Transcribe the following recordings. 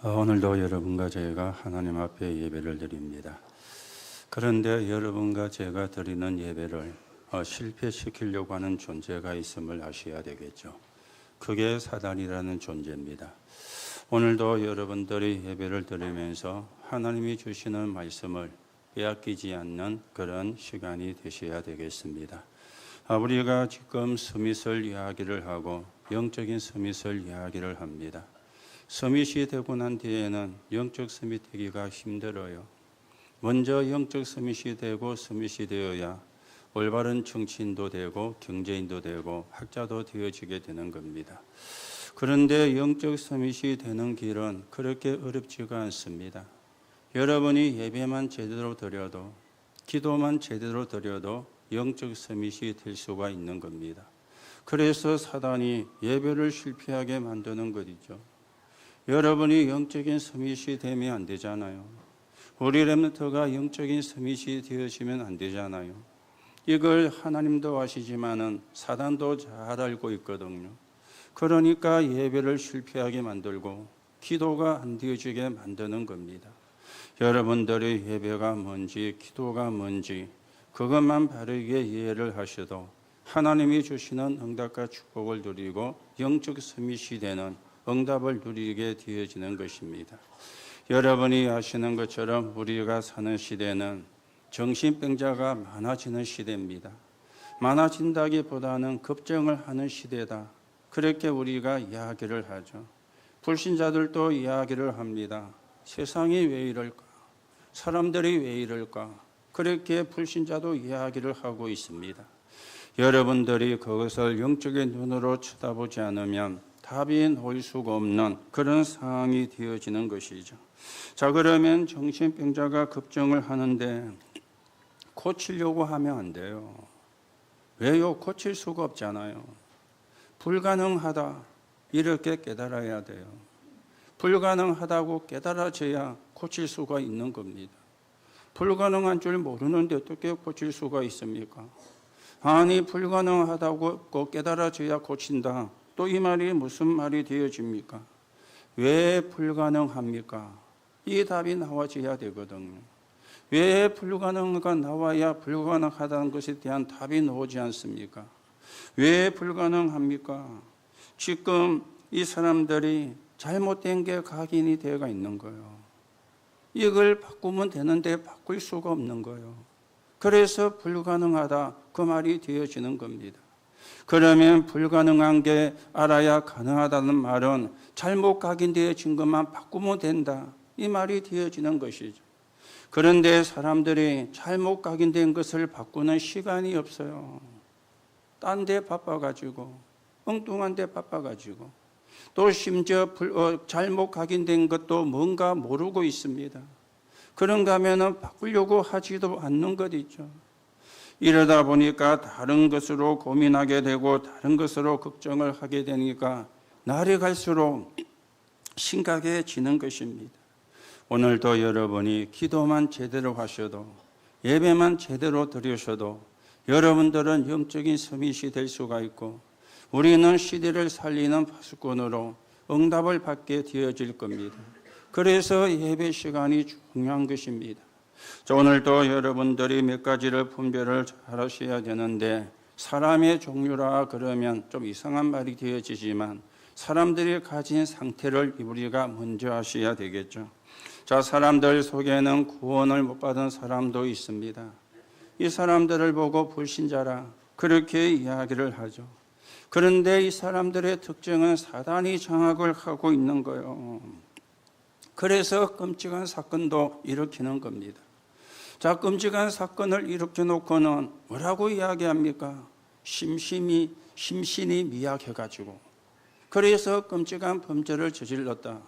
오늘도 여러분과 제가 하나님 앞에 예배를 드립니다. 그런데 여러분과 제가 드리는 예배를 실패시키려고 하는 존재가 있음을 아셔야 되겠죠. 그게 사단이라는 존재입니다. 오늘도 여러분들이 예배를 드리면서 하나님이 주시는 말씀을 빼앗기지 않는 그런 시간이 되셔야 되겠습니다. 우리가 지금 서밋을 이야기를 하고 영적인 서밋을 이야기를 합니다. 서밋이 되고 난 뒤에는 영적 서밋 되기가 힘들어요. 먼저 영적 서밋이 되고 서밋이 되어야 올바른 정치인도 되고 경제인도 되고 학자도 되어지게 되는 겁니다. 그런데 영적 서밋이 되는 길은 그렇게 어렵지가 않습니다. 여러분이 예배만 제대로 드려도 기도만 제대로 드려도 영적 서밋이 될 수가 있는 겁니다. 그래서 사단이 예배를 실패하게 만드는 것이죠. 여러분이 영적인 서밋이 되면 안 되잖아요. 우리 렘넌트가 영적인 서밋이 되어지면 안 되잖아요. 이걸 하나님도 아시지만은 사단도 잘 알고 있거든요. 그러니까 예배를 실패하게 만들고 기도가 안 되어지게 만드는 겁니다. 여러분들이 예배가 뭔지 기도가 뭔지 그것만 바르게 이해를 하셔도 하나님이 주시는 응답과 축복을 누리고 영적 서밋이 되는 응답을 누리게 되어지는 것입니다. 여러분이 아시는 것처럼 우리가 사는 시대는 정신병자가 많아지는 시대입니다. 많아진다기보다는 급증을 하는 시대다. 그렇게 우리가 이야기를 하죠. 불신자들도 이야기를 합니다. 세상이 왜 이럴까? 사람들이 왜 이럴까? 그렇게 불신자도 이야기를 하고 있습니다. 여러분들이 그것을 영적인 눈으로 쳐다보지 않으면 답이 나올 수가 없는 그런 상황이 되어지는 것이죠. 자, 그러면 정신병자가 급증을 하는데 고치려고 하면 안 돼요. 왜요? 고칠 수가 없잖아요. 불가능하다 이렇게 깨달아야 돼요. 불가능하다고 깨달아져야 고칠 수가 있는 겁니다. 불가능한 줄 모르는데 어떻게 고칠 수가 있습니까? 아니, 불가능하다고 깨달아져야 고친다. 또 이 말이 무슨 말이 되어집니까? 왜 불가능합니까? 이 답이 나와져야 되거든요. 왜 불가능가 나와야 불가능하다는 것에 대한 답이 나오지 않습니까? 왜 불가능합니까? 지금 이 사람들이 잘못된 게 각인이 되어 있는 거예요. 이걸 바꾸면 되는데 바꿀 수가 없는 거예요. 그래서 불가능하다 그 말이 되어지는 겁니다. 그러면 불가능한 게 알아야 가능하다는 말은 잘못 각인되어진 것만 바꾸면 된다 이 말이 되어지는 것이죠. 그런데 사람들이 잘못 각인된 것을 바꾸는 시간이 없어요. 딴 데 바빠가지고 엉뚱한 데 바빠가지고 또 심지어 잘못 각인된 것도 뭔가 모르고 있습니다. 그런가 하면 바꾸려고 하지도 않는 것 있죠. 이러다 보니까 다른 것으로 고민하게 되고 다른 것으로 걱정을 하게 되니까 날이 갈수록 심각해지는 것입니다. 오늘도 여러분이 기도만 제대로 하셔도 예배만 제대로 드리셔도 여러분들은 영적인 서밋이 될 수가 있고 우리는 시대를 살리는 파수꾼으로 응답을 받게 되어질 겁니다. 그래서 예배 시간이 중요한 것입니다. 자, 오늘도 여러분들이 몇 가지를 분별을 잘 하셔야 되는데 사람의 종류라 그러면 좀 이상한 말이 되어지지만 사람들이 가진 상태를 우리가 먼저 아셔야 되겠죠. 자, 사람들 속에는 구원을 못 받은 사람도 있습니다. 이 사람들을 보고 불신자라 그렇게 이야기를 하죠. 그런데 이 사람들의 특징은 사단이 장악을 하고 있는 거예요. 그래서 끔찍한 사건도 일으키는 겁니다. 자, 끔찍한 사건을 일으켜 놓고는 뭐라고 이야기합니까? 심신이 미약해가지고 그래서 끔찍한 범죄를 저질렀다.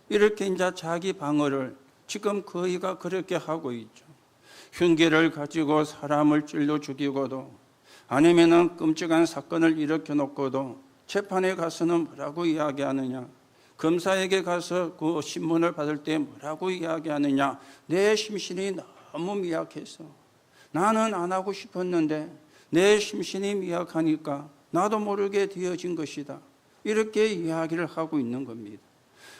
이렇게 이제 자기 방어를 지금 거의가 그렇게 하고 있죠. 흉기를 가지고 사람을 찔러 죽이고도 아니면은 끔찍한 사건을 일으켜 놓고도 재판에 가서는 뭐라고 이야기하느냐? 검사에게 가서 그 신문을 받을 때 뭐라고 이야기하느냐? 내 심신이 너무 미약해서 나는 안 하고 싶었는데 내 심신이 미약하니까 나도 모르게 되어진 것이다. 이렇게 이야기를 하고 있는 겁니다.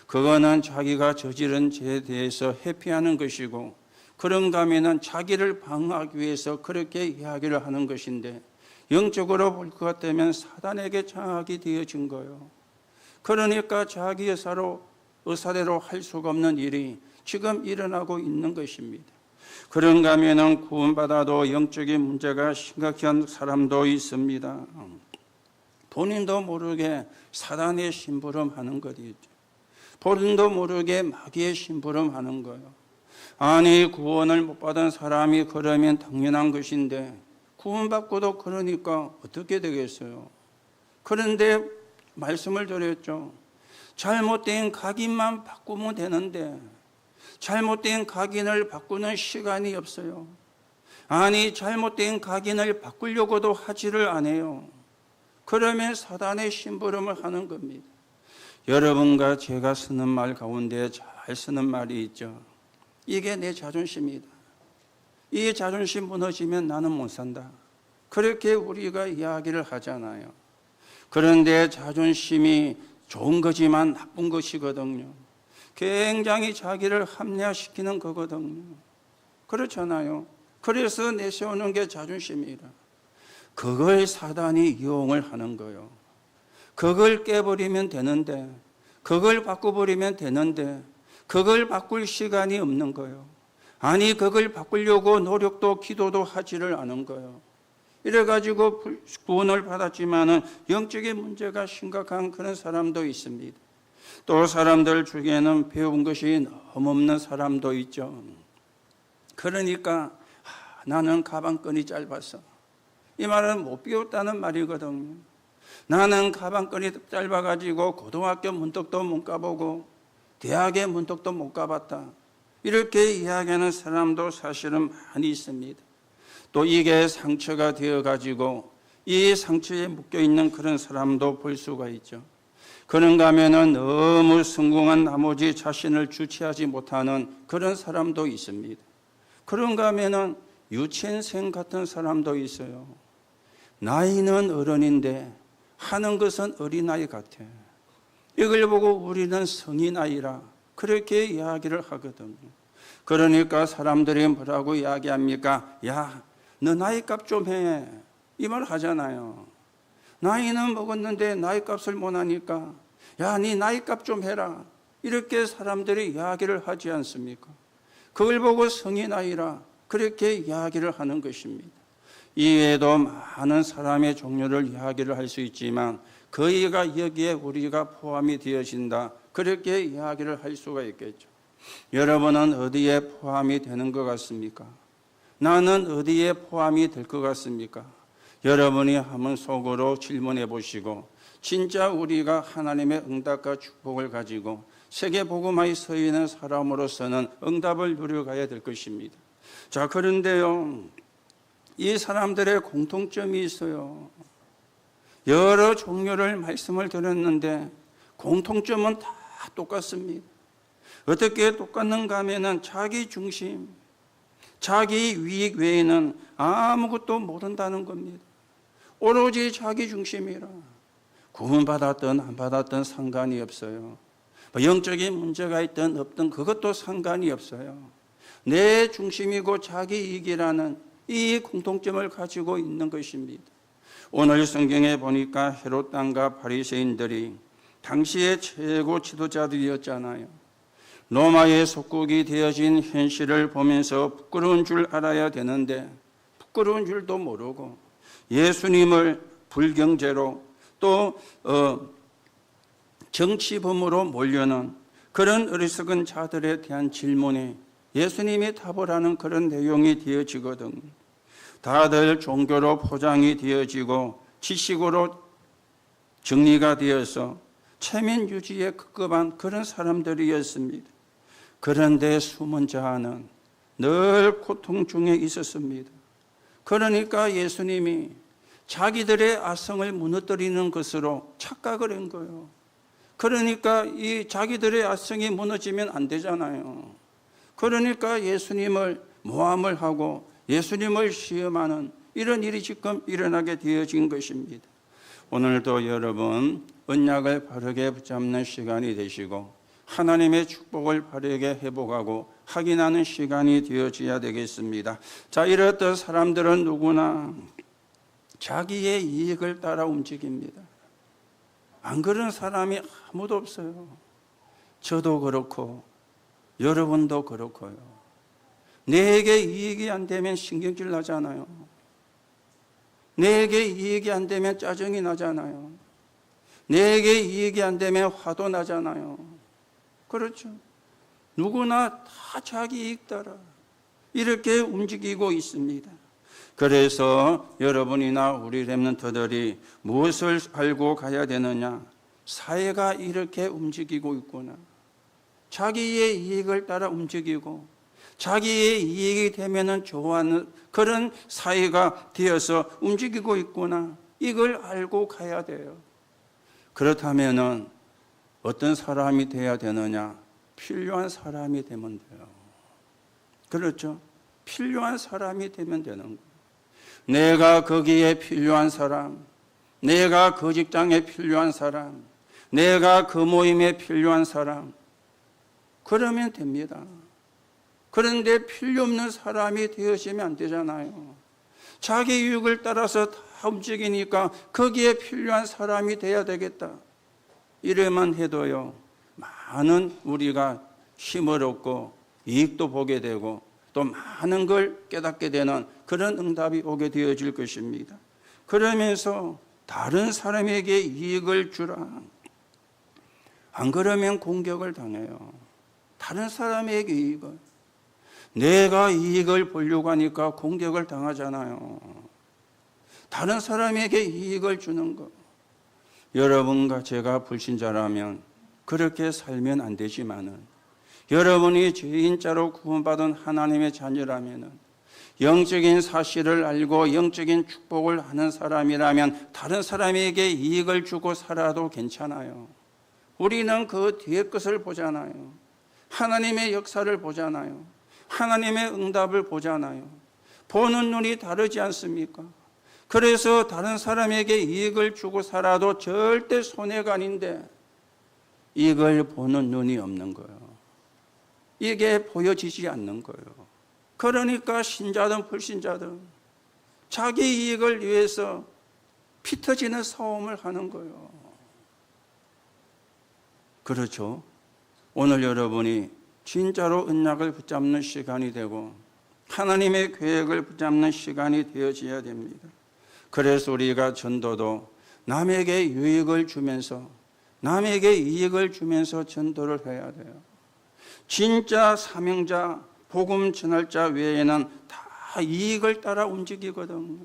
그거는 자기가 저지른 죄에 대해서 회피하는 것이고, 그런가 하면은 자기를 방어하기 위해서 그렇게 이야기를 하는 것인데, 영적으로 볼 것 같다면 사단에게 장악이 되어진 거예요. 그러니까 자기 의사대로 할 수가 없는 일이 지금 일어나고 있는 것입니다. 그런가 하면은 구원받아도 영적인 문제가 심각한 사람도 있습니다. 본인도 모르게 사단의 심부름하는 것이죠. 본인도 모르게 마귀의 심부름하는 거예요. 아니, 구원을 못 받은 사람이 그러면 당연한 것인데 구원받고도 그러니까 어떻게 되겠어요? 그런데 말씀을 드렸죠. 잘못된 각인만 바꾸면 되는데 잘못된 각인을 바꾸는 시간이 없어요. 아니, 잘못된 각인을 바꾸려고도 하지를 않아요. 그러면 사단의 심부름을 하는 겁니다. 여러분과 제가 쓰는 말 가운데 잘 쓰는 말이 있죠. 이게 내 자존심이다. 이 자존심 무너지면 나는 못 산다. 그렇게 우리가 이야기를 하잖아요. 그런데 자존심이 좋은 거지만 나쁜 것이거든요. 굉장히 자기를 합리화시키는 거거든요. 그렇잖아요. 그래서 내세우는 게 자존심이라. 그걸 사단이 이용을 하는 거예요. 그걸 깨버리면 되는데, 그걸 바꿔버리면 되는데, 그걸 바꿀 시간이 없는 거예요. 아니, 그걸 바꾸려고 노력도 기도도 하지를 않은 거예요. 이래가지고 구원을 받았지만은 영적인 문제가 심각한 그런 사람도 있습니다. 또 사람들 중에는 배운 것이 너무 없는 사람도 있죠. 그러니까 나는 가방끈이 짧았어. 이 말은 못 배웠다는 말이거든요. 나는 가방끈이 짧아가지고 고등학교 문턱도 못 가보고 대학의 문턱도 못 가봤다. 이렇게 이야기하는 사람도 사실은 많이 있습니다. 또 이게 상처가 되어가지고 이 상처에 묶여있는 그런 사람도 볼 수가 있죠. 그런가 하면은 너무 성공한 나머지 자신을 주체하지 못하는 그런 사람도 있습니다. 그런가 하면은 유치원생 같은 사람도 있어요. 나이는 어른인데 하는 것은 어린아이 같아. 이걸 보고 우리는 성인아이라 그렇게 이야기를 하거든요. 그러니까 사람들이 뭐라고 이야기합니까? 야, 너 나이값 좀 해. 이 말 하잖아요. 나이는 먹었는데 나이값을 못 하니까 야, 네 나이값 좀 해라. 이렇게 사람들이 이야기를 하지 않습니까? 그걸 보고 성인아이라 그렇게 이야기를 하는 것입니다. 이외에도 많은 사람의 종류를 이야기를 할 수 있지만 거기가 여기에 우리가 포함이 되어진다. 그렇게 이야기를 할 수가 있겠죠. 여러분은 어디에 포함이 되는 것 같습니까? 나는 어디에 포함이 될 것 같습니까? 여러분이 한번 속으로 질문해 보시고 진짜 우리가 하나님의 응답과 축복을 가지고 세계복음화에 서 있는 사람으로서는 응답을 누려가야 될 것입니다. 자, 그런데요, 이 사람들의 공통점이 있어요. 여러 종류를 말씀을 드렸는데 공통점은 다 똑같습니다. 어떻게 똑같는가 하면은 자기 중심, 자기 이익 외에는 아무것도 모른다는 겁니다. 오로지 자기 중심이라 구원받았든 안 받았든 상관이 없어요. 영적인 문제가 있든 없든 그것도 상관이 없어요. 내 중심이고 자기 이익이라는 이 공통점을 가지고 있는 것입니다. 오늘 성경에 보니까 헤롯 왕과 바리새인들이 당시의 최고 지도자들이었잖아요. 로마의 속국이 되어진 현실을 보면서 부끄러운 줄 알아야 되는데 부끄러운 줄도 모르고 예수님을 불경제로 또 정치범으로 몰려는 그런 어리석은 자들에 대한 질문에 예수님이 답을 하는 그런 내용이 되어지거든요. 다들 종교로 포장이 되어지고 지식으로 정리가 되어서 체면 유지에 급급한 그런 사람들이었습니다. 그런데 숨은 자는 늘 고통 중에 있었습니다. 그러니까 예수님이 자기들의 아성을 무너뜨리는 것으로 착각을 한 거예요. 그러니까 이 자기들의 아성이 무너지면 안 되잖아요. 그러니까 예수님을 모함을 하고 예수님을 시험하는 이런 일이 지금 일어나게 되어진 것입니다. 오늘도 여러분 언약을 바르게 붙잡는 시간이 되시고 하나님의 축복을 바르게 회복하고 확인하는 시간이 되어져야 되겠습니다. 자, 이렇듯 사람들은 누구나 자기의 이익을 따라 움직입니다. 안 그런 사람이 아무도 없어요. 저도 그렇고 여러분도 그렇고요. 내게 이익이 안 되면 신경질 나잖아요. 내게 이익이 안 되면 짜증이 나잖아요. 내게 이익이 안 되면 화도 나잖아요. 그렇죠. 누구나 다 자기 이익 따라 이렇게 움직이고 있습니다. 그래서 여러분이나 우리 렘넌트들이 무엇을 알고 가야 되느냐? 사회가 이렇게 움직이고 있구나. 자기의 이익을 따라 움직이고 자기의 이익이 되면은 좋아하는 그런 사회가 되어서 움직이고 있구나. 이걸 알고 가야 돼요. 그렇다면은 어떤 사람이 돼야 되느냐? 필요한 사람이 되면 돼요. 그렇죠? 필요한 사람이 되면 되는 거예요. 내가 거기에 필요한 사람, 내가 그 직장에 필요한 사람, 내가 그 모임에 필요한 사람, 그러면 됩니다. 그런데 필요 없는 사람이 되어지면 안 되잖아요. 자기 유익을 따라서 다 움직이니까 거기에 필요한 사람이 돼야 되겠다. 이래만 해도요, 많은 우리가 힘을 얻고 이익도 보게 되고 또 많은 걸 깨닫게 되는 그런 응답이 오게 되어질 것입니다. 그러면서 다른 사람에게 이익을 주라. 안 그러면 공격을 당해요. 다른 사람에게 이익을. 내가 이익을 보려고 하니까 공격을 당하잖아요. 다른 사람에게 이익을 주는 것. 여러분과 제가 불신자라면 그렇게 살면 안 되지만은 여러분이 죄인자로 구원받은 하나님의 자녀라면은 영적인 사실을 알고 영적인 축복을 하는 사람이라면 다른 사람에게 이익을 주고 살아도 괜찮아요. 우리는 그 뒤에 것을 보잖아요. 하나님의 역사를 보잖아요. 하나님의 응답을 보잖아요. 보는 눈이 다르지 않습니까? 그래서 다른 사람에게 이익을 주고 살아도 절대 손해가 아닌데 이걸 보는 눈이 없는 거예요. 이게 보여지지 않는 거예요. 그러니까 신자든 불신자든 자기 이익을 위해서 피 터지는 싸움을 하는 거예요. 그렇죠? 오늘 여러분이 진짜로 언약을 붙잡는 시간이 되고 하나님의 계획을 붙잡는 시간이 되어져야 됩니다. 그래서 우리가 전도도 남에게 유익을 주면서 남에게 이익을 주면서 전도를 해야 돼요. 진짜 사명자, 복음 전할 자 외에는 다 이익을 따라 움직이거든요.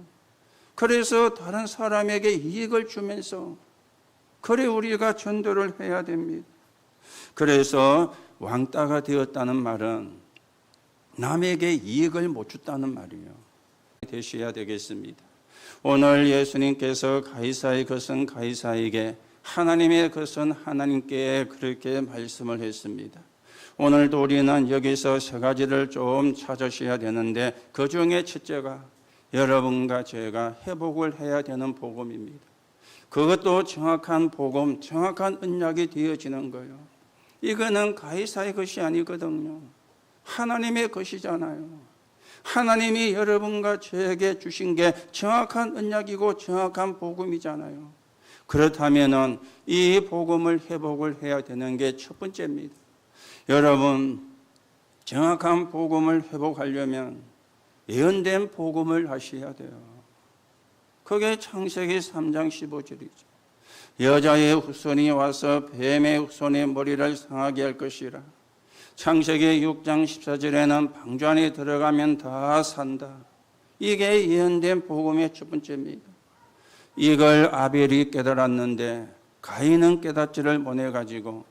그래서 다른 사람에게 이익을 주면서 그래 우리가 전도를 해야 됩니다. 그래서 왕따가 되었다는 말은 남에게 이익을 못 줬다는 말이에요. 되셔야 되겠습니다. 오늘 예수님께서 가이사의 것은 가이사에게 하나님의 것은 하나님께 그렇게 말씀을 했습니다. 오늘도 우리는 여기서 세 가지를 좀 찾으셔야 되는데 그 중에 첫째가 여러분과 제가 회복을 해야 되는 복음입니다. 그것도 정확한 복음, 정확한 언약이 되어지는 거예요. 이거는 가이사의 것이 아니거든요. 하나님의 것이잖아요. 하나님이 여러분과 저에게 주신 게 정확한 언약이고 정확한 복음이잖아요. 그렇다면은 이 복음을 회복을 해야 되는 게 첫 번째입니다. 여러분, 정확한 복음을 회복하려면 예언된 복음을 하셔야 돼요. 그게 창세기 3장 15절이죠. 여자의 후손이 와서 뱀의 후손의 머리를 상하게 할 것이라. 창세기 6장 14절에는 방주 안에 들어가면 다 산다. 이게 예언된 복음의 첫 번째입니다. 이걸 아벨이 깨달았는데 가인은 깨닫지를 못해가지고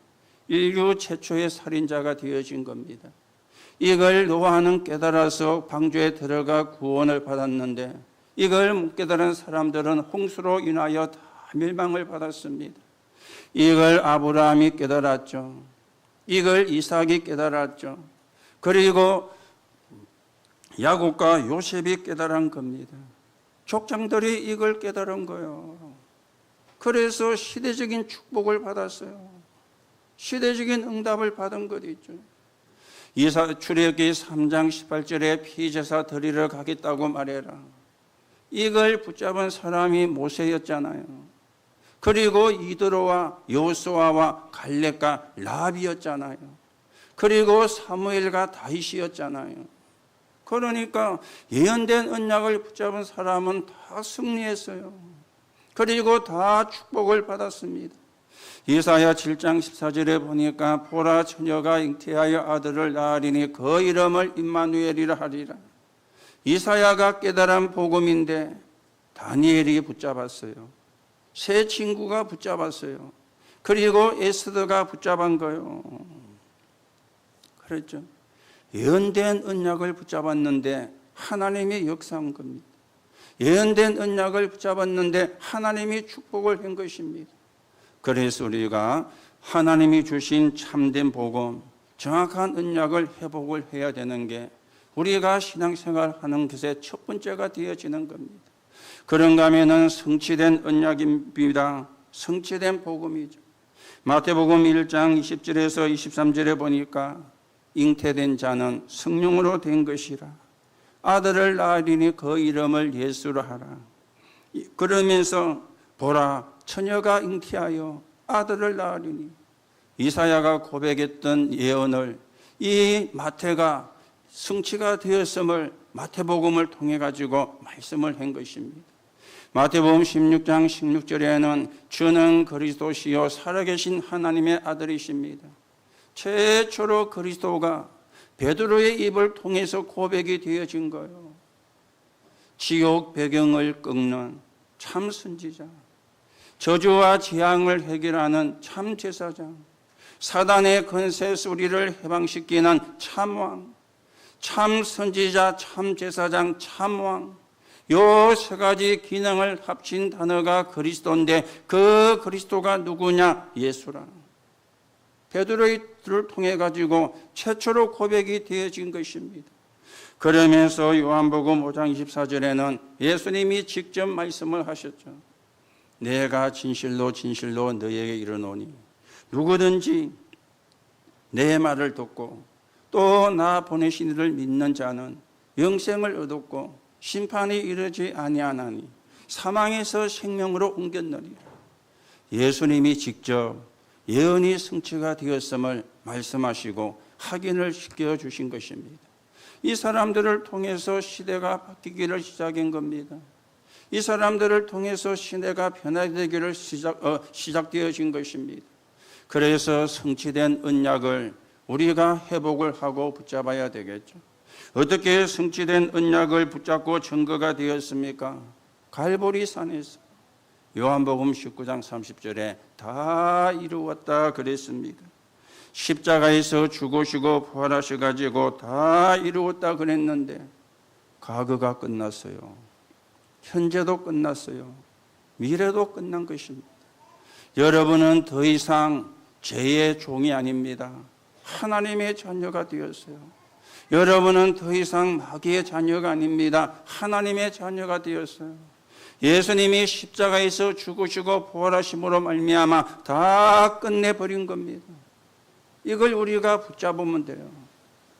인류 최초의 살인자가 되어진 겁니다. 이걸 노아는 깨달아서 방주에 들어가 구원을 받았는데 이걸 못 깨달은 사람들은 홍수로 인하여 다 멸망을 받았습니다. 이걸 아브라함이 깨달았죠. 이걸 이삭이 깨달았죠. 그리고 야곱과 요셉이 깨달은 겁니다. 족장들이 이걸 깨달은 거예요. 그래서 시대적인 축복을 받았어요. 시대적인 응답을 받은 것 있죠. 출애굽기 3장 18절에 피제사 드리러 가겠다고 말해라. 이걸 붙잡은 사람이 모세였잖아요. 그리고 이드로와 여호수아와 갈렙과 라합이었잖아요. 그리고 사무엘과 다윗이었잖아요. 그러니까 예언된 언약을 붙잡은 사람은 다 승리했어요. 그리고 다 축복을 받았습니다. 이사야 7장 14절에 보니까 보라 처녀가 잉태하여 아들을 낳으리니 그 이름을 임마누엘이라 하리라. 이사야가 깨달은 복음인데 다니엘이 붙잡았어요. 세 친구가 붙잡았어요. 그리고 에스더가 붙잡은 거예요. 그랬죠. 예언된 언약을 붙잡았는데 하나님이 역사한 겁니다. 예언된 언약을 붙잡았는데 하나님이 축복을 한 것입니다. 그래서 우리가 하나님이 주신 참된 복음, 정확한 언약을 회복을 해야 되는 게 우리가 신앙생활하는 것의 첫 번째가 되어지는 겁니다. 그런가 하면은 성취된 언약입니다. 성취된 복음이죠. 마태복음 1장 20절에서 23절에 보니까 잉태된 자는 성령으로 된 것이라. 아들을 낳으리니 그 이름을 예수로 하라. 그러면서 보라 처녀가 잉태하여 아들을 낳으리니, 이사야가 고백했던 예언을 이 마태가 성취가 되었음을 마태복음을 통해 가지고 말씀을 한 것입니다. 마태복음 16장 16절에는 주는 그리스도시요 살아계신 하나님의 아들이십니다. 최초로 그리스도가 베드로의 입을 통해서 고백이 되어진 거예요. 지옥 배경을 꺾는 참 선지자, 저주와 재앙을 해결하는 참 제사장, 사단의 권세 소리를 해방시키는 참왕, 참 선지자, 참 제사장, 참왕, 요 세 가지 기능을 합친 단어가 그리스도인데 그 그리스도가 누구냐? 예수라. 베드로를 통해 가지고 최초로 고백이 되어진 것입니다. 그러면서 요한복음 5장 24절에는 예수님이 직접 말씀을 하셨죠. 내가 진실로 진실로 너희에게 이르노니 누구든지 내 말을 듣고 또 나 보내신 이를 믿는 자는 영생을 얻었고 심판이 이르지 아니하나니 사망에서 생명으로 옮겼느니라. 예수님이 직접 예언이 성취가 되었음을 말씀하시고 확인을 시켜주신 것입니다. 이 사람들을 통해서 시대가 바뀌기를 시작한 겁니다. 이 사람들을 통해서 시대가 변화되기를 시작되어진 것입니다. 그래서 성취된 언약을 우리가 회복을 하고 붙잡아야 되겠죠. 어떻게 성취된 언약을 붙잡고 증거가 되었습니까? 갈보리 산에서. 요한복음 19장 30절에 다 이루었다 그랬습니다. 십자가에서 죽으시고 부활하셔가지고 다 이루었다 그랬는데 과거가 끝났어요. 현재도 끝났어요. 미래도 끝난 것입니다. 여러분은 더 이상 죄의 종이 아닙니다. 하나님의 자녀가 되었어요. 여러분은 더 이상 마귀의 자녀가 아닙니다. 하나님의 자녀가 되었어요. 예수님이 십자가에서 죽으시고 부활하심으로 말미암아 다 끝내버린 겁니다. 이걸 우리가 붙잡으면 돼요.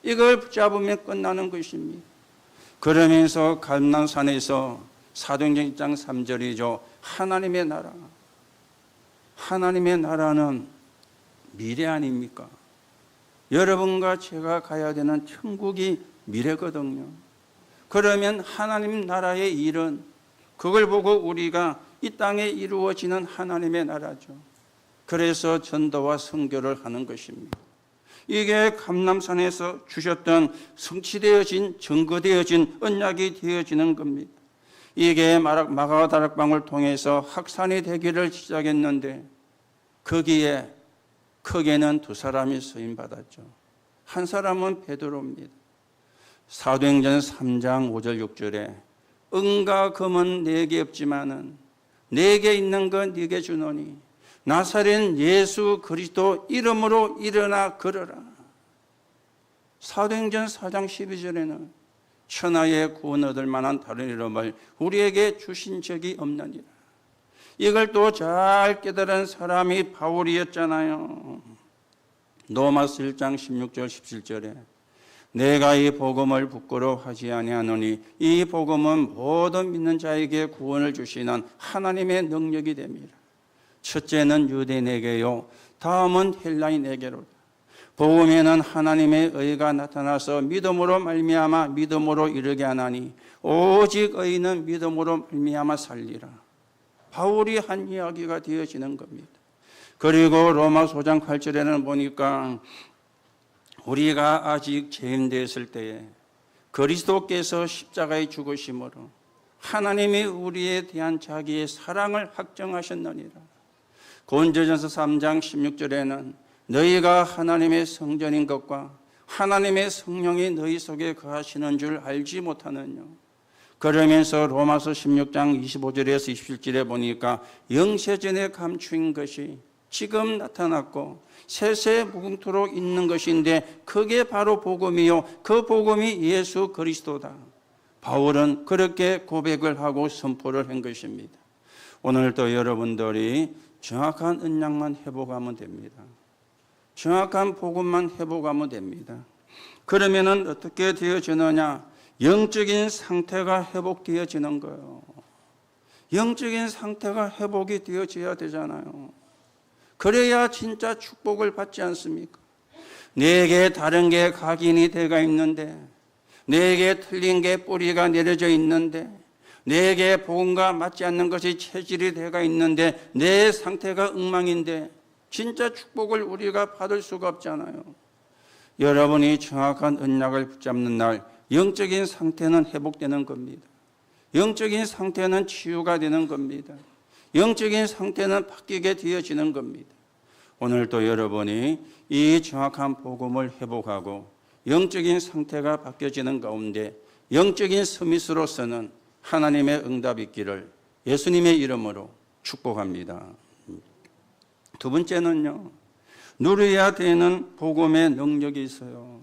이걸 붙잡으면 끝나는 것입니다. 그러면서 감람산에서 사도행전 1장 3절이죠. 하나님의 나라. 하나님의 나라는 미래 아닙니까? 여러분과 제가 가야 되는 천국이 미래거든요. 그러면 하나님 나라의 일은 그걸 보고 우리가 이 땅에 이루어지는 하나님의 나라죠. 그래서 전도와 선교를 하는 것입니다. 이게 감람산에서 주셨던 성취되어진 증거되어진 언약이 되어지는 겁니다. 이게 마가다락방을 통해서 확산이 되기를 시작했는데 거기에 크게는 두 사람이 쓰임받았죠. 한 사람은 베드로입니다. 사도행전 3장 5절 6절에 은과 금은 내게 없지만은 내게 있는 건 네게 주노니 나사렛 예수 그리스도 이름으로 일어나 걸어라. 사도행전 4장 12절에는 천하의 구원 얻을 만한 다른 이름을 우리에게 주신 적이 없느니라. 이걸 또 잘 깨달은 사람이 바울이었잖아요. 로마서 1장 16절 17절에 내가 이 복음을 부끄러워하지 아니하노니 이 복음은 모든 믿는 자에게 구원을 주시는 하나님의 능력이 됩니다. 첫째는 유대인에게요, 다음은 헬라인에게로. 복음에는 하나님의 의가 나타나서 믿음으로 말미암아 믿음으로 이르게 하나니 오직 의인은 믿음으로 말미암아 살리라. 바울이 한 이야기가 되어지는 겁니다. 그리고 로마서 5장 8절에는 보니까 우리가 아직 죄인 되었을 때에 그리스도께서 십자가에 죽으심으로 하나님이 우리에 대한 자기의 사랑을 확정하셨느니라. 고린도전서 3장 16절에는 너희가 하나님의 성전인 것과 하나님의 성령이 너희 속에 거하시는 줄 알지 못하느냐. 그러면서 로마서 16장 25절에서 27절에 보니까 영세전에 감추인 것이 지금 나타났고 세세 무궁토록 있는 것인데 그게 바로 복음이요, 그 복음이 예수 그리스도다. 바울은 그렇게 고백을 하고 선포를 한 것입니다. 오늘도 여러분들이 정확한 언약만 회복하면 됩니다. 정확한 복음만 회복하면 됩니다. 그러면은 어떻게 되어지느냐? 영적인 상태가 회복되어지는 거예요. 영적인 상태가 회복이 되어져야 되잖아요. 그래야 진짜 축복을 받지 않습니까? 내게 다른 게 각인이 되어 있는데, 내게 틀린 게 뿌리가 내려져 있는데, 내게 복음과 맞지 않는 것이 체질이 되어 있는데 내 상태가 엉망인데 진짜 축복을 우리가 받을 수가 없잖아요. 여러분이 정확한 언약을 붙잡는 날 영적인 상태는 회복되는 겁니다. 영적인 상태는 치유가 되는 겁니다. 영적인 상태는 바뀌게 되어지는 겁니다. 오늘도 여러분이 이 정확한 복음을 회복하고 영적인 상태가 바뀌어지는 가운데 영적인 서밋으로서는 하나님의 응답이 있기를 예수님의 이름으로 축복합니다. 두 번째는요, 누려야 되는 복음의 능력이 있어요.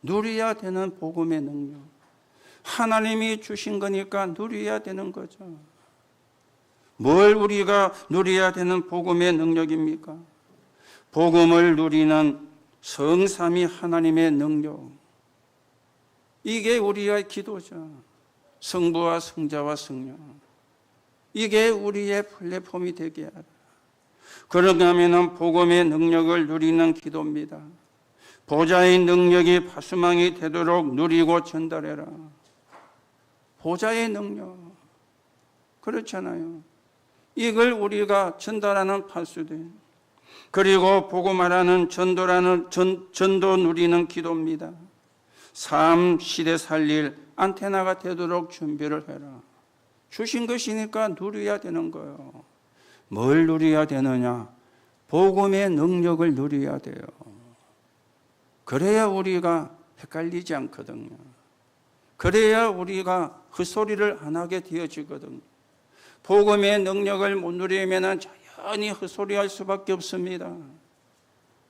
누려야 되는 복음의 능력. 하나님이 주신 거니까 누려야 되는 거죠. 뭘 우리가 누려야 되는 복음의 능력입니까? 복음을 누리는 성삼위 하나님의 능력. 이게 우리의 기도죠. 성부와 성자와 성령. 이게 우리의 플랫폼이 되게 하라. 그러려면 복음의 능력을 누리는 기도입니다. 보좌의 능력이 파수망이 되도록 누리고 전달해라. 보좌의 능력. 그렇잖아요. 이걸 우리가 전달하는 파수대. 그리고 복음하라는 전도 누리는 기도입니다. 삶 시대 살릴 안테나가 되도록 준비를 해라. 주신 것이니까 누려야 되는 거예요. 뭘 누려야 되느냐? 복음의 능력을 누려야 돼요. 그래야 우리가 헷갈리지 않거든요. 그래야 우리가 헛소리를 안 하게 되어지거든요. 복음의 능력을 못 누리면 자연히 헛소리할 수밖에 없습니다.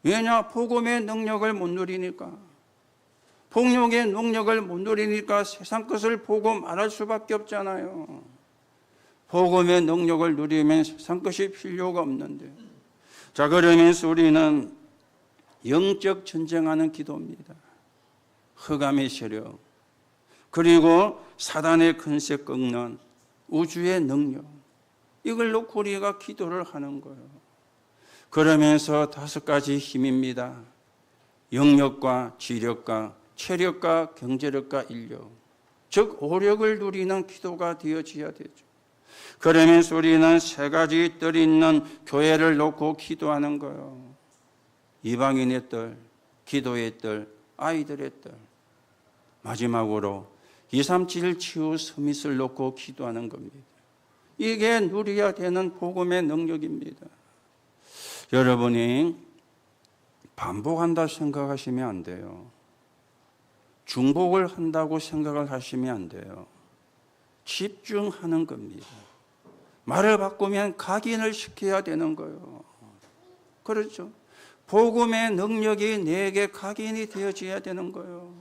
왜냐? 복음의 능력을 못 누리니까. 폭력의 능력을 못 누리니까 세상 것을 보고 말할 수밖에 없잖아요. 복음의 능력을 누리면 세상 것이 필요가 없는데. 자, 그러면서 우리는 영적 전쟁하는 기도입니다. 흑암의 세력, 그리고 사단의 근세 꺾는 우주의 능력, 이걸 놓고 우리가 기도를 하는 거예요. 그러면서 5가지 힘입니다. 영력과 지력과 체력과 경제력과 인력, 즉 오력을 누리는 기도가 되어져야 되죠. 그러면서 우리는 3가지 뜰이 있는 교회를 놓고 기도하는 거예요. 이방인의 뜰, 기도의 뜰, 아이들의 뜰. 마지막으로 237 치유 서밋을 놓고 기도하는 겁니다. 이게 누려야 되는 복음의 능력입니다. 여러분이 반복한다 생각하시면 안 돼요. 중복을 한다고 생각을 하시면 안 돼요. 집중하는 겁니다. 말을 바꾸면 각인을 시켜야 되는 거예요. 그렇죠? 복음의 능력이 내게 각인이 되어져야 되는 거예요.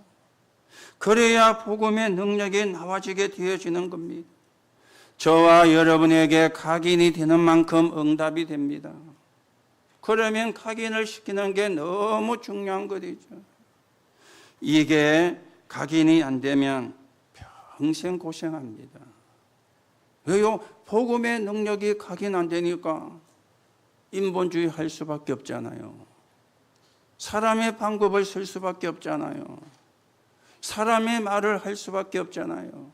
그래야 복음의 능력이 나와지게 되어지는 겁니다. 저와 여러분에게 각인이 되는 만큼 응답이 됩니다. 그러면 각인을 시키는 게 너무 중요한 것이죠. 이게 각인이 안 되면 평생 고생합니다. 왜요? 복음의 능력이 각인 안 되니까 인본주의 할 수밖에 없잖아요. 사람의 방법을 쓸 수밖에 없잖아요. 사람의 말을 할 수밖에 없잖아요.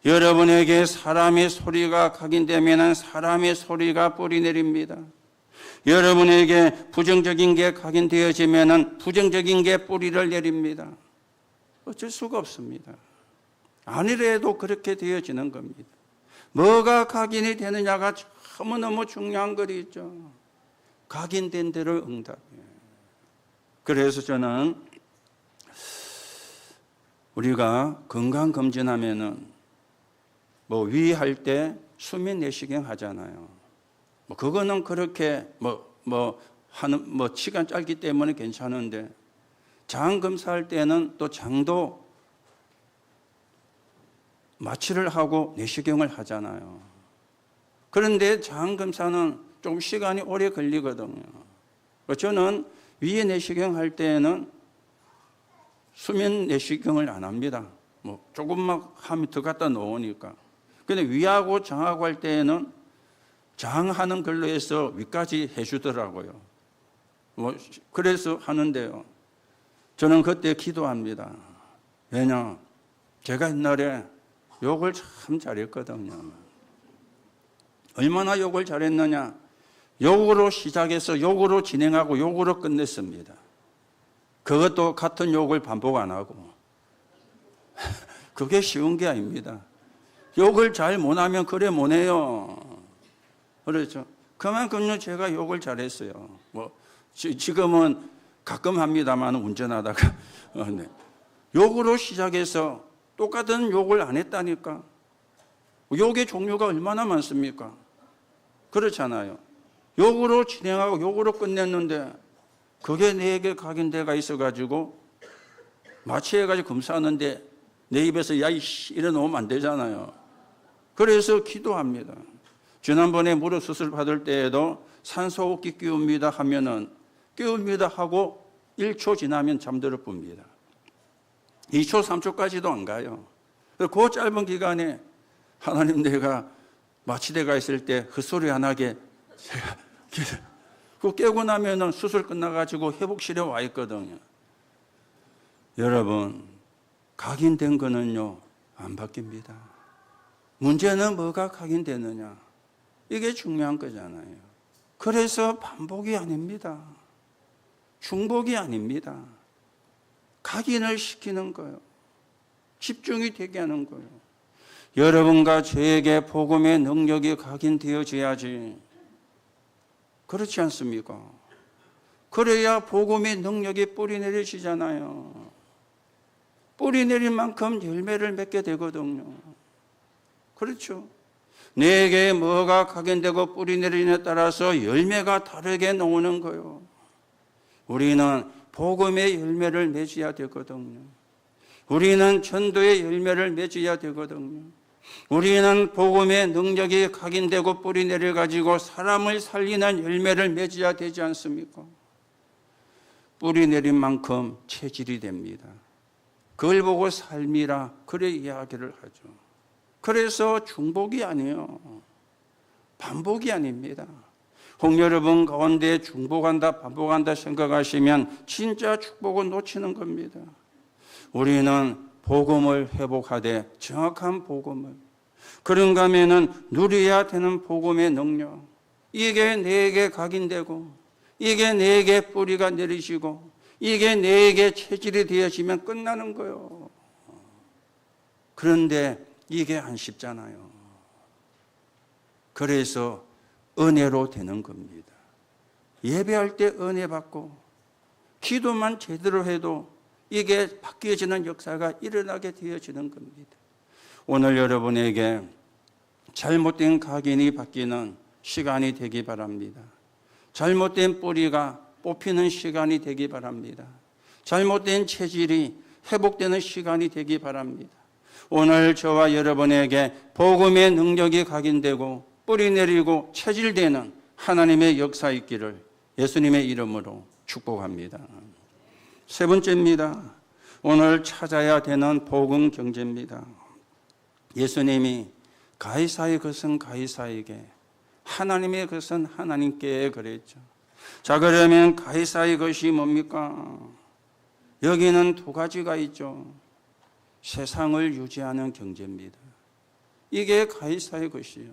여러분에게 사람의 소리가 각인되면 사람의 소리가 뿌리 내립니다. 여러분에게 부정적인 게 각인되어지면 부정적인 게 뿌리를 내립니다. 어쩔 수가 없습니다. 아니래도 그렇게 되어지는 겁니다. 뭐가 각인이 되느냐가 너무너무 중요한 것이죠. 각인된 대로 응답이에요. 그래서 저는 우리가 건강검진하면은 위할 때 수면 내시경 하잖아요. 그거는 그렇게 시간 짧기 때문에 괜찮은데 장 검사할 때는 또 장도 마취를 하고 내시경을 하잖아요. 그런데 장 검사는 좀 시간이 오래 걸리거든요. 저는 위에 내시경 할 때는 수면 내시경을 안 합니다. 조금만 하면 더 갖다 놓으니까. 근데 위하고 장하고 할 때에는 장하는 걸로 해서 위까지 해주더라고요. 그래서 하는데요. 저는 그때 기도합니다. 왜냐? 제가 옛날에 욕을 참 잘했거든요. 얼마나 욕을 잘했느냐? 욕으로 시작해서 욕으로 진행하고 욕으로 끝냈습니다. 그것도 같은 욕을 반복 안 하고. 그게 쉬운 게 아닙니다. 욕을 잘 못하면 그래 못해요. 그렇죠. 그만큼요 제가 욕을 잘했어요. 지금은 가끔 합니다만 운전하다가 네. 욕으로 시작해서 똑같은 욕을 안 했다니까. 욕의 종류가 얼마나 많습니까? 그렇잖아요. 욕으로 진행하고 욕으로 끝냈는데 그게 내게 각인대가 있어가지고 마취해가지고 검사하는데 내 입에서 야이씨 이래 놓으면 안 되잖아요. 그래서 기도합니다. 지난번에 무릎 수술 받을 때에도 산소호흡기 끼웁니다 하면은 끼웁니다 하고 1초 지나면 잠들어 봅니다. 2초, 3초까지도 안 가요. 그 짧은 기간에 하나님 내가 마취대가 있을 때 헛소리 안 하게 제가 그 깨고 나면은 수술 끝나가지고 회복실에 와 있거든요. 여러분, 각인된 거는요, 안 바뀝니다. 문제는 뭐가 각인되느냐. 이게 중요한 거잖아요. 그래서 반복이 아닙니다. 중복이 아닙니다. 각인을 시키는 거예요. 집중이 되게 하는 거예요. 여러분과 저에게 복음의 능력이 각인되어져야지. 그렇지 않습니까? 그래야 복음의 능력이 뿌리 내리시잖아요. 뿌리 내린 만큼 열매를 맺게 되거든요. 그렇죠? 내게 뭐가 각인되고 뿌리 내리느냐에 따라서 열매가 다르게 나오는 거예요. 우리는 복음의 열매를 맺어야 되거든요. 우리는 전도의 열매를 맺어야 되거든요. 우리는 복음의 능력이 각인되고 뿌리 내려가지고 사람을 살리는 열매를 맺어야 되지 않습니까? 뿌리 내린 만큼 체질이 됩니다. 그걸 보고 삶이라 그래 이야기를 하죠. 그래서 중복이 아니에요. 반복이 아닙니다. 여러분 가운데 중복한다 반복한다 생각하시면 진짜 축복을 놓치는 겁니다. 우리는 복음을 회복하되 정확한 복음을 그런가 하면은 누려야 되는 복음의 능력, 이게 내게 각인되고 이게 내게 뿌리가 내리시고 이게 내게 체질이 되어지면 끝나는 거예요. 그런데 이게 안 쉽잖아요. 그래서 은혜로 되는 겁니다. 예배할 때 은혜 받고 기도만 제대로 해도 이게 바뀌어지는 역사가 일어나게 되어지는 겁니다. 오늘 여러분에게 잘못된 각인이 바뀌는 시간이 되기 바랍니다. 잘못된 뿌리가 뽑히는 시간이 되기 바랍니다. 잘못된 체질이 회복되는 시간이 되기 바랍니다. 오늘 저와 여러분에게 복음의 능력이 각인되고 뿌리 내리고 체질되는 하나님의 역사 있기를 예수님의 이름으로 축복합니다. 세 번째입니다. 오늘 찾아야 되는 복음 경제입니다. 예수님이 가이사의 것은 가이사에게, 하나님의 것은 하나님께 그랬죠. 자, 그러면 가이사의 것이 뭡니까? 여기는 두 가지가 있죠. 세상을 유지하는 경제입니다. 이게 가이사의 것이요.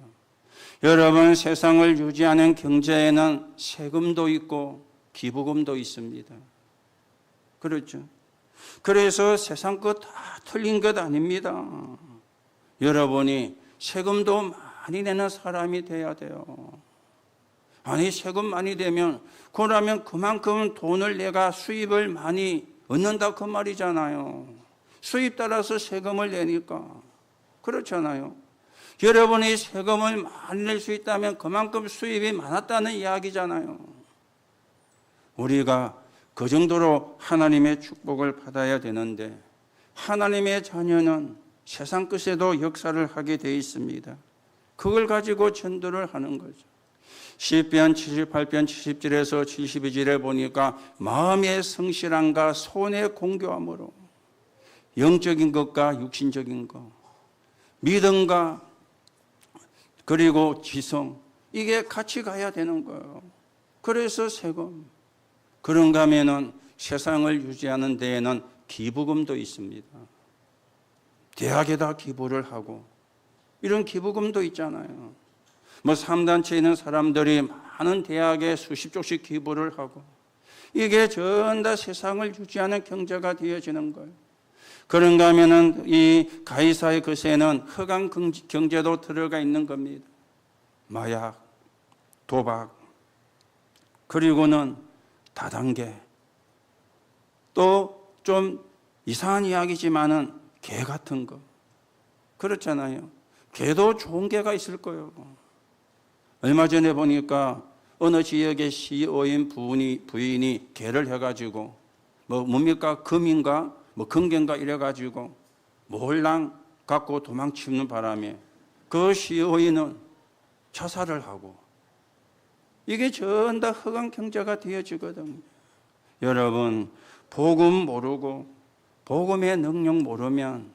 여러분, 세상을 유지하는 경제에는 세금도 있고 기부금도 있습니다. 그렇죠? 그래서 세상 것 다 틀린 것 아닙니다. 여러분이 세금도 많이 내는 사람이 돼야 돼요. 아니, 세금 많이 내면 그러면 그만큼 돈을 내가 수입을 많이 얻는다 그 말이잖아요. 수입 따라서 세금을 내니까. 그렇잖아요. 여러분이 세금을 많이 낼 수 있다면 그만큼 수입이 많았다는 이야기잖아요. 우리가 그 정도로 하나님의 축복을 받아야 되는데 하나님의 자녀는 세상 끝에도 역사를 하게 되어 있습니다. 그걸 가지고 전도를 하는 거죠. 시편 78편 70절에서 72절에 보니까 마음의 성실함과 손의 공교함으로 영적인 것과 육신적인 것, 믿음과 그리고 지성, 이게 같이 가야 되는 거예요. 그래서 세금. 그런가 하면은 세상을 유지하는 데에는 기부금도 있습니다. 대학에다 기부를 하고 이런 기부금도 있잖아요. 뭐 3단체에 있는 사람들이 많은 대학에 수십조씩 기부를 하고 이게 전 다 세상을 유지하는 경제가 되어지는 거예요. 그런가 하면은 이 가이사의 것에는 흑암 경제도 들어가 있는 겁니다. 마약, 도박, 그리고는 다단계, 또 좀 이상한 이야기지만은 개 같은 거. 그렇잖아요. 개도 좋은 개가 있을 거예요. 얼마 전에 보니까 어느 지역의 CEO인 부인이 개를 해가지고 뭡니까? 금인가? 금괴인가 이래가지고 몰랑 갖고 도망치는 바람에 그 CEO인은 자살을 하고 이게 전 다 흑암 경제가 되어지거든요. 여러분, 복음 모르고 복음의 능력 모르면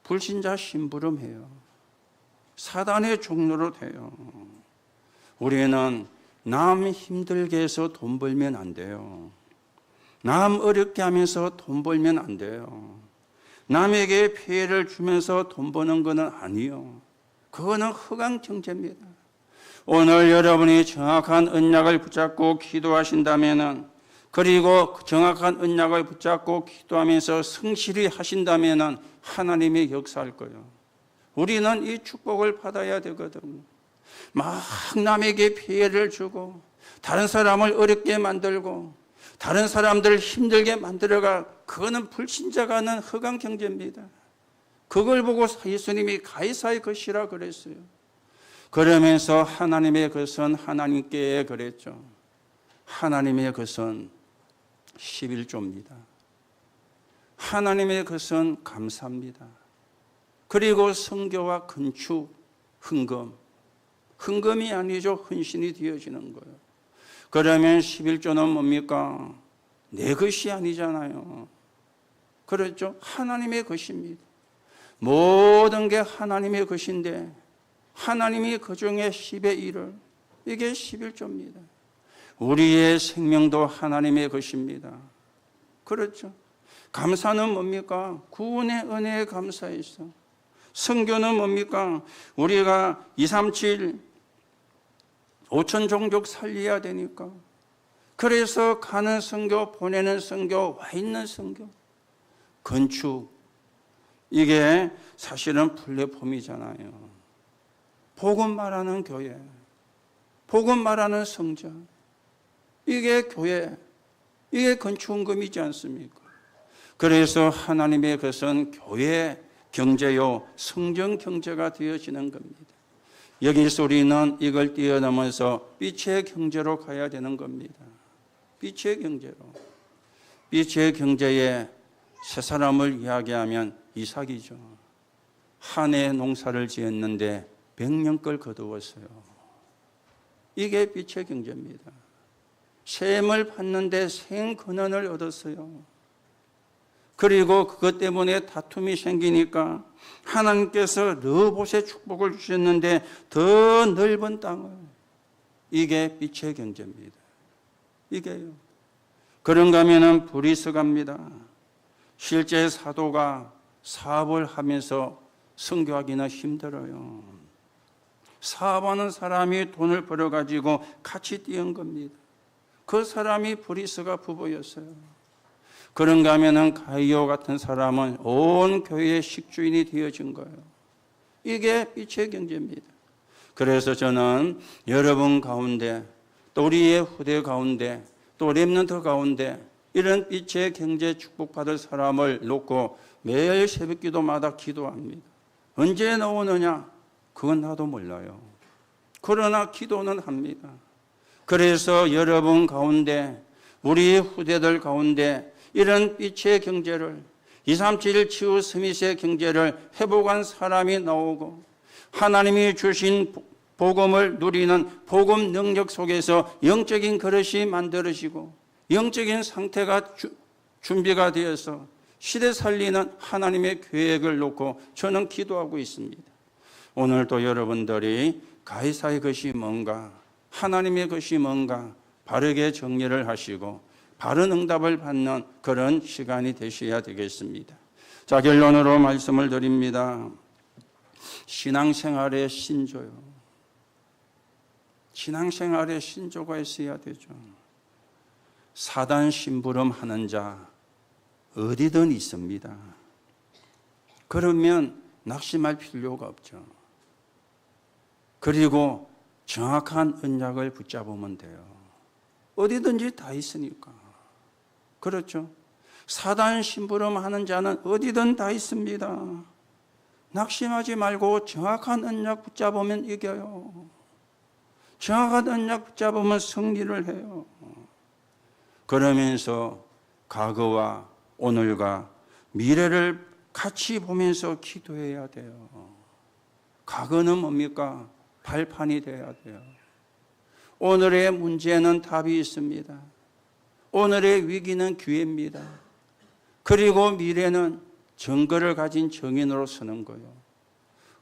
불신자 심부름해요. 사단의 종로로 돼요. 우리는 남 힘들게 해서 돈 벌면 안 돼요. 남 어렵게 하면서 돈 벌면 안 돼요. 남에게 피해를 주면서 돈 버는 것은 아니요. 그거는 흑암 경제입니다. 오늘 여러분이 정확한 언약을 붙잡고 기도하신다면은, 그리고 정확한 언약을 붙잡고 기도하면서 성실히 하신다면은 하나님이 역사할 거예요. 우리는 이 축복을 받아야 되거든요. 막 남에게 피해를 주고 다른 사람을 어렵게 만들고 다른 사람들을 힘들게 만들어가, 그거는 불신자가 하는 흑암 경제입니다. 그걸 보고 예수님이 가이사의 것이라 그랬어요. 그러면서 하나님의 것은 하나님께 그랬죠. 하나님의 것은 11조입니다. 하나님의 것은 감사입니다. 그리고 성교와 건축, 헌금. 헌금이 아니죠. 헌신이 되어지는 거예요. 그러면 11조는 뭡니까? 내 것이 아니잖아요. 그렇죠? 하나님의 것입니다. 모든 게 하나님의 것인데 하나님이 그중에 10의 1을, 이게 11조입니다. 우리의 생명도 하나님의 것입니다. 그렇죠? 감사는 뭡니까? 구원의 은혜에 감사해서. 선교는 뭡니까? 우리가 237 5천 종족 살려야 되니까. 그래서 가는 선교, 보내는 선교, 와 있는 선교. 건축, 이게 사실은 플랫폼이잖아요. 복음 말하는 교회, 복음 말하는 성전, 이게 교회, 이게 건축원금이지 않습니까? 그래서 하나님의 것은 교회 경제요, 성전 경제가 되어지는 겁니다. 여기서 우리는 이걸 뛰어넘어서 빛의 경제로 가야 되는 겁니다. 빛의 경제로. 빛의 경제에 세 사람을 이야기하면 이삭이죠. 한 해 농사를 지었는데 100년 걸 거두었어요. 이게 빛의 경제입니다. 셈을 받는데 생근원을 얻었어요. 그리고 그것 때문에 다툼이 생기니까 하나님께서 르봇의 축복을 주셨는데 더 넓은 땅을. 이게 빛의 경제입니다. 이게요. 그런가 하면은 브리스가입니다. 실제 사도가 사업을 하면서 선교하기는 힘들어요. 사업하는 사람이 돈을 벌어가지고 같이 뛰은 겁니다. 그 사람이 브리스가 부부였어요. 그런가 하면은 가이오 같은 사람은 온 교회의 식주인이 되어진 거예요. 이게 빛의 경제입니다. 그래서 저는 여러분 가운데 또 우리의 후대 가운데 또 렘넌트 가운데 이런 빛의 경제 축복받을 사람을 놓고 매일 새벽 기도마다 기도합니다. 언제 나오느냐? 그건 나도 몰라요. 그러나 기도는 합니다. 그래서 여러분 가운데 우리 후대들 가운데 이런 빛의 경제를 237 치유 스미스의 경제를 회복한 사람이 나오고 하나님이 주신 복음을 누리는 복음 능력 속에서 영적인 그릇이 만들어지고 영적인 상태가 준비가 되어서 시대 살리는 하나님의 계획을 놓고 저는 기도하고 있습니다. 오늘도 여러분들이 가이사의 것이 뭔가 하나님의 것이 뭔가 바르게 정리를 하시고 바른 응답을 받는 그런 시간이 되셔야 되겠습니다. 자, 결론으로 말씀을 드립니다. 신앙생활의 신조요. 신앙생활의 신조가 있어야 되죠. 사단 심부름 하는 자 어디든 있습니다. 그러면 낙심할 필요가 없죠. 그리고 정확한 언약을 붙잡으면 돼요. 어디든지 다 있으니까. 그렇죠? 사단 심부름 하는 자는 어디든 다 있습니다. 낙심하지 말고 정확한 언약 붙잡으면 이겨요. 정확한 언약 붙잡으면 승리를 해요. 그러면서 과거와 오늘과 미래를 같이 보면서 기도해야 돼요. 과거는 뭡니까? 발판이 돼야 돼요. 오늘의 문제는 답이 있습니다. 오늘의 위기는 기회입니다. 그리고 미래는 증거를 가진 증인으로 서는 거예요.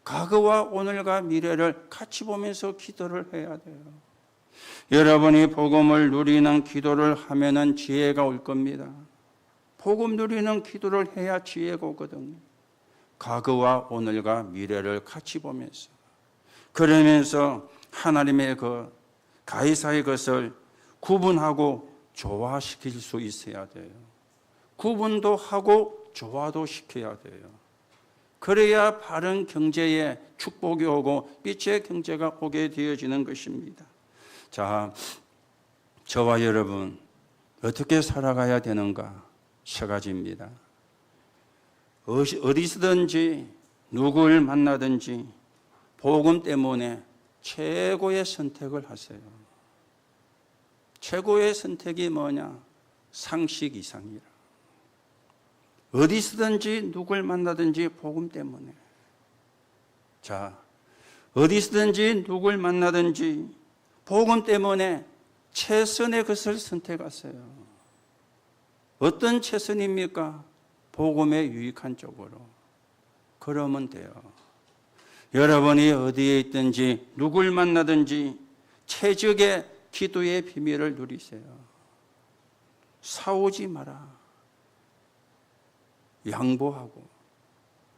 과거와 오늘과 미래를 같이 보면서 기도를 해야 돼요. 여러분이 복음을 누리는 기도를 하면은 지혜가 올 겁니다. 복음 누리는 기도를 해야 지혜가 오거든요. 과거와 오늘과 미래를 같이 보면서 그러면서 하나님의 그 가이사의 것을 구분하고 조화시킬 수 있어야 돼요. 구분도 하고 조화도 시켜야 돼요. 그래야 바른 경제에 축복이 오고 빛의 경제가 오게 되어지는 것입니다. 자, 저와 여러분 어떻게 살아가야 되는가? 세 가지입니다. 어디서든지 누구를 만나든지 복음 때문에 최고의 선택을 하세요. 최고의 선택이 뭐냐? 상식 이상이라. 어디서든지 누굴 만나든지 복음 때문에. 자, 어디서든지 누굴 만나든지 복음 때문에 최선의 것을 선택하세요. 어떤 최선입니까? 복음에 유익한 쪽으로. 그러면 돼요. 여러분이 어디에 있든지 누굴 만나든지 최적의 기도의 비밀을 누리세요. 싸우지 마라. 양보하고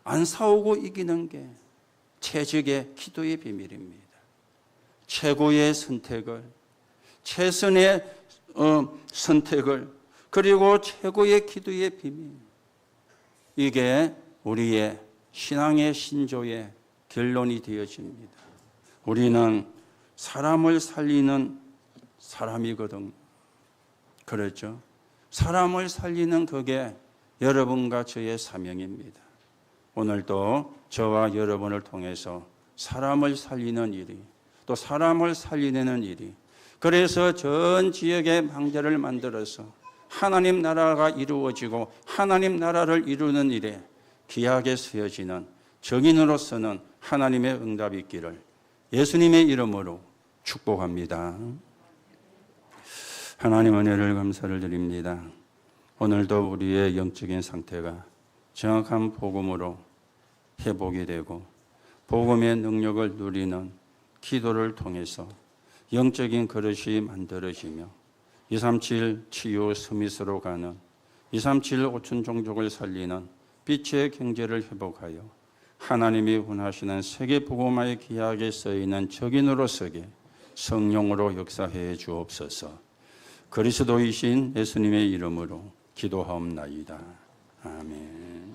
안 싸우고 이기는 게 최적의 기도의 비밀입니다. 최고의 선택을, 최선의 선택을, 그리고 최고의 기도의 비밀. 이게 우리의 신앙의 신조의 결론이 되어집니다. 우리는 사람을 살리는 사람이거든요. 그렇죠? 사람을 살리는 그게 여러분과 저의 사명입니다. 오늘도 저와 여러분을 통해서 사람을 살리는 일이, 또 사람을 살리는 일이, 그래서 전 지역의 망대를 만들어서 하나님 나라가 이루어지고 하나님 나라를 이루는 일에 귀하게 쓰여지는 정인으로서는 하나님의 응답이 있기를 예수님의 이름으로 축복합니다. 하나님 은혜를 감사를 드립니다. 오늘도 우리의 영적인 상태가 정확한 복음으로 회복이 되고 복음의 능력을 누리는 기도를 통해서 영적인 그릇이 만들어지며 237 치유 서밋으로 가는 237 5천 종족을 살리는 빛의 경제를 회복하여 하나님이 원하시는 세계 복음화의 기약에 쓰이는 적인으로 서게 성령으로 역사해 주옵소서. 그리스도이신 예수님의 이름으로 기도하옵나이다. 아멘.